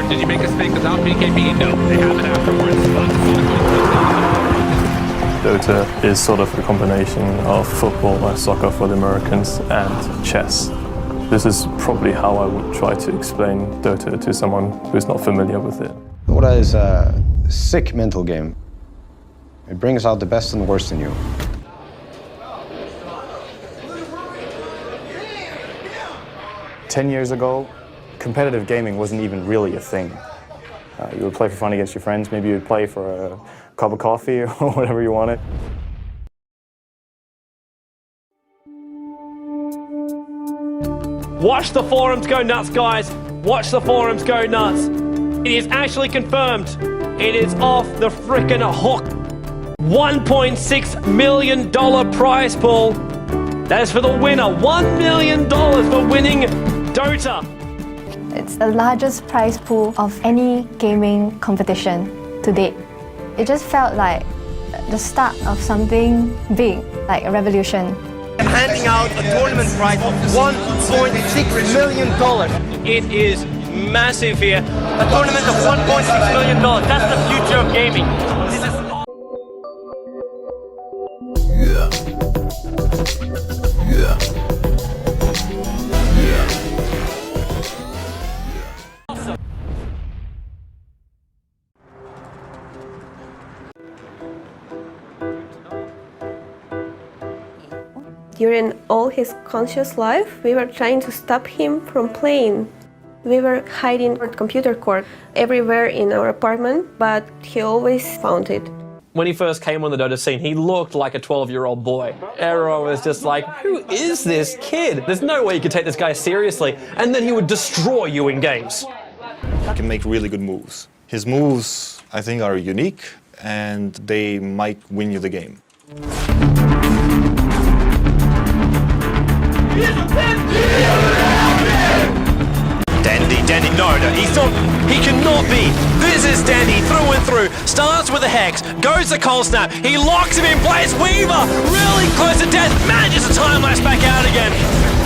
time. Did you make a mistake without BKB? No, they have it afterwards. Dota is sort of a combination of football and soccer for the Americans and chess. This is probably how I would try to explain Dota to someone who's not familiar with it. Dota is a sick mental game. It brings out the best and the worst in you. Ten years ago, competitive gaming wasn't even really a thing. You would play for fun against your friends, maybe you would play for a cup of coffee or whatever you wanted. Watch the forums go nuts, guys. Watch the forums go nuts. It is actually confirmed. It is off the frickin' hook. $1.6 million prize pool. That is for the winner. $1 million for winning Dota. It's the largest prize pool of any gaming competition to date. It just felt like the start of something big, like a revolution. I'm handing out a tournament prize of $1.6 million. It is massive here. A tournament of $1.6 million. That's the future of gaming. This is During all his conscious life, we were trying to stop him from playing. We were hiding our computer cord everywhere in our apartment, but he always found it. when he first came on the Dota scene, he looked like a 12-year-old boy. Everyone was just like, who is this kid? There's no way you could take this guy seriously. And then he would destroy you in games. He can make really good moves. His moves, I think, are unique, and they might win you the game. Dandy, no, he's not, he cannot be. This is Dandy through and through. Starts with a Hex, goes to Cold Snap, he locks him in place. Weaver, really close to death, manages to time lapse back out again.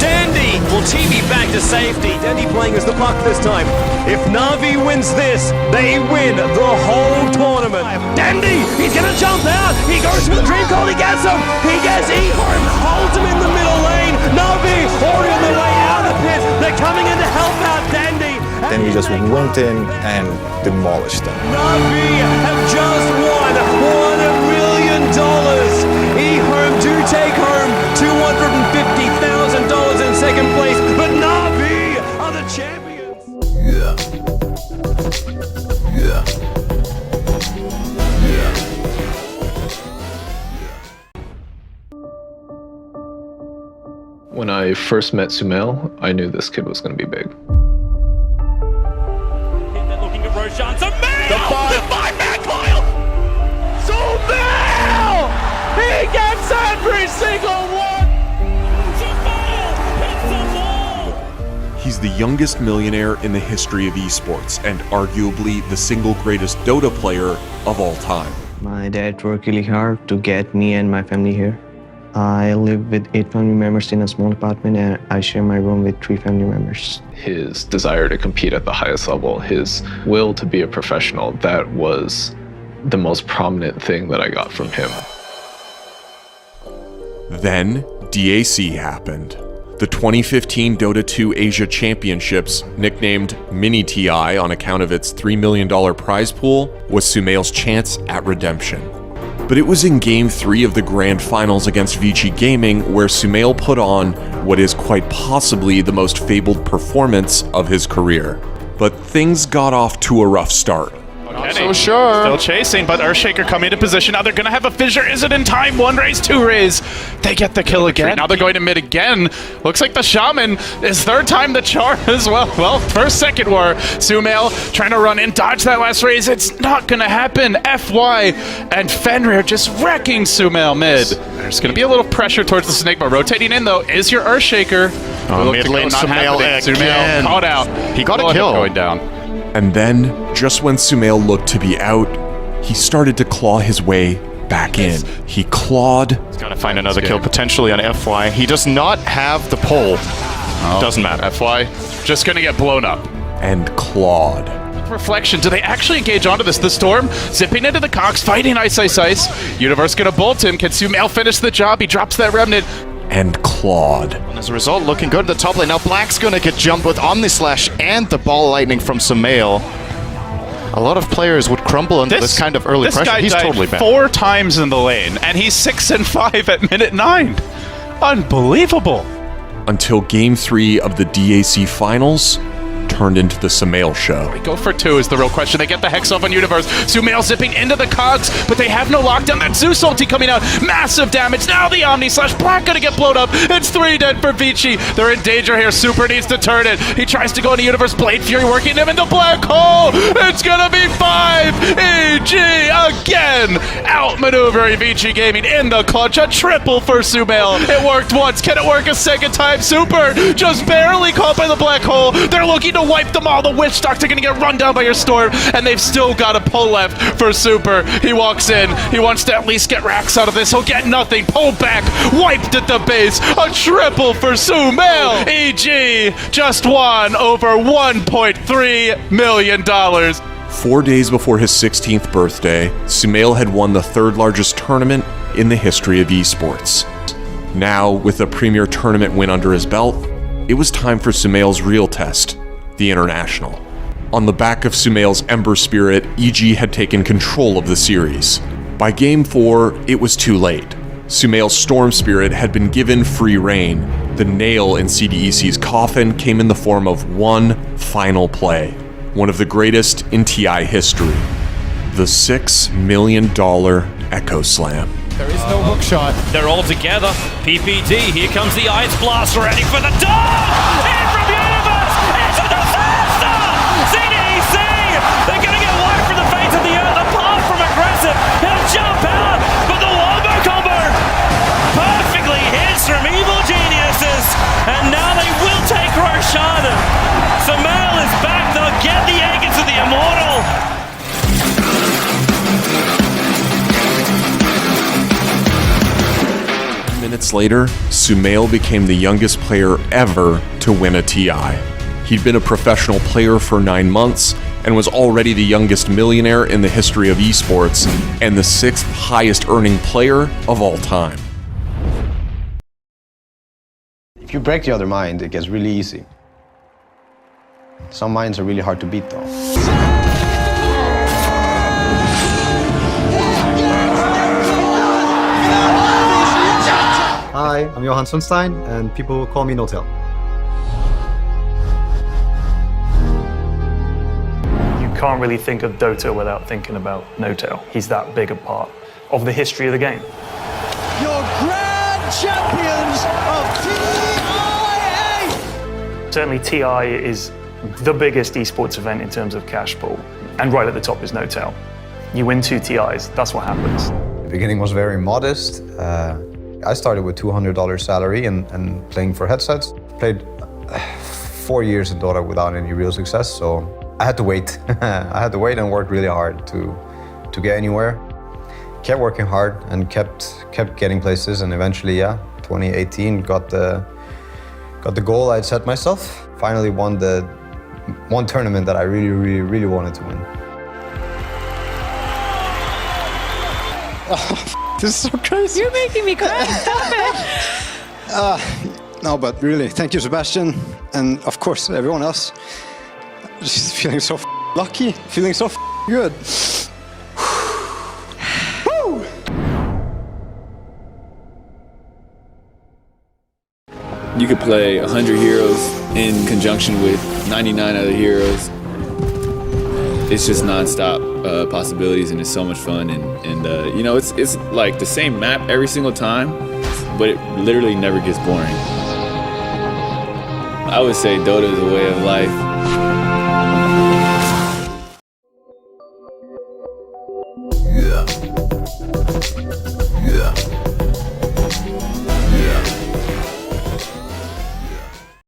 Dandy will TV back to safety. Dandy playing as the puck this time. If Na'Vi wins this, they win the whole tournament. Dandy, he's gonna jump out. He goes for the Dream Cold, he gets him. He gets Ehorn, holds him in the middle lane. Na'Vi already on the way out of the pit. They're coming in to help out Dandy. Then he just went in and demolished them. Na'Vi have just won $1 million. Ehorn do take home $250,000 in second place, but Na'Vi are the champions. When I first met Sumail, I knew this kid was going to be big. Looking at Roshan. Sumail! The 5-man pile! Sumail! He gets every single one! Sumail hits them all! He's the youngest millionaire in the history of esports, and arguably the single greatest Dota player of all time. My dad worked really hard to get me and my family here. I live with 8 family members in a small apartment, and I share my room with 3 family members. His desire to compete at the highest level, his will to be a professional, that was the most prominent thing that I got from him. Then, DAC happened. The 2015 Dota 2 Asia Championships, nicknamed Mini TI on account of its $3 million prize pool, was Sumail's chance at redemption. But it was in Game 3 of the Grand Finals against Vici Gaming where Sumail put on what is quite possibly the most fabled performance of his career. But things got off to a rough start. Not so sure. Still chasing, but Earthshaker coming into position. Now they're going to have a fissure. Is it in time? 1 raise, 2 raise. They get the kill again. Now they're going to mid again. Looks like the Shaman is 3rd time the charm as well. Well, first, second war. Sumail trying to run in, dodge that last raise. It's not going to happen. FY and Fenrir just wrecking Sumail mid. There's going to be a little pressure towards the Snigma. Rotating in, though, is your Earthshaker. Mid lane, Sumail again. Sumail caught out. He got a kill. Going down. And then, just when Sumail looked to be out, he started to claw his way back in. He clawed. He's got to find another kill potentially on FY. He does not have the pull. Doesn't matter. FY just going to get blown up. And clawed. Reflection, do they actually engage onto this? The Storm zipping into the Cox, fighting Ice Ice Ice. Universe gonna bolt him. Can Sumail finish the job? He drops that Remnant. And clawed. And as a result, looking good at the top lane. Now Black's gonna get jumped with Omnislash and the ball lightning from Sumail. A lot of players would crumble under this kind of early pressure. He's totally bad. 4 times in the lane, and he's 6-5 at minute 9. Unbelievable. Until Game 3 of the DAC Finals turned into the Sumail show. Go for 2 is the real question. They get the Hex off on Universe. Sumail zipping into the Cogs, but they have no lockdown. That Zeus ulti coming out. Massive damage. Now the Omnislash. Black gonna get blown up. It's 3 dead for Vici. They're in danger here. Super needs to turn it. He tries to go into Universe. Blade Fury working him into Black Hole. It's gonna be 5. EG again. Outmaneuvering Vici Gaming in the clutch. A triple for Sumail. It worked once. Can it work a second time? Super just barely caught by the Black Hole. They're looking to wipe them all. The Witch Doctor gonna get run down by your Storm, and they've still got a pull left for Super. He walks in. He wants to at least get racks out of this. He'll get nothing. Pull back. Wiped at the base. A triple for Sumail. EG just won over $1.3 million. 4 days before his 16th birthday, Sumail had won the 3rd largest tournament in the history of esports. Now, with a premier tournament win under his belt, it was time for Sumail's real test, the International. On the back of Sumail's Ember Spirit, EG had taken control of the series. By Game 4, it was too late. Sumail's Storm Spirit had been given free reign. The nail in CDEC's coffin came in the form of one final play, one of the greatest in TI history, the $6 million Echo Slam. There is no hook shot. They're all together. PPD, here comes the Ice Blast, ready for the dog! In from Universe! It's a disaster! CDEC! They're gonna get wiped from the face of the earth, apart from aggressive. He'll jump out, but the wombo combo perfectly hits from Evil Geniuses, and now they will take Roshan. Sumail is back, they'll get the Aegis of the Immortal. Minutes later, Sumail became the youngest player ever to win a TI. He'd been a professional player for 9 months and was already the youngest millionaire in the history of esports and the 6th highest earning player of all time. If you break the other mind, it gets really easy. Some minds are really hard to beat though. Hi, I'm Johan Sundstein, and people call me Notel. You can't really think of Dota without thinking about Notel. He's that big a part of the history of the game. Your grand champions of TIA! Certainly TI is the biggest esports event in terms of cash pool, and right at the top is Notel. You win 2 TIs, that's what happens. The beginning was very modest. I started with $200 salary and playing for headsets. Played 4 years in Dota without any real success, so I had to wait. I had to wait and work really hard to get anywhere. Kept working hard and kept getting places, and eventually, 2018 got the goal I'd set myself. Finally won the one tournament that I really wanted to win. This is so crazy. You're making me cry. Stop No, but really, thank you, Sebastian, and of course everyone else. Just feeling so lucky, feeling so good. Woo! You could play 100 heroes in conjunction with 99 other heroes. It's just non-stop possibilities, and it's so much fun, and you know, it's like the same map every single time, but it literally never gets boring. I would say Dota is a way of life.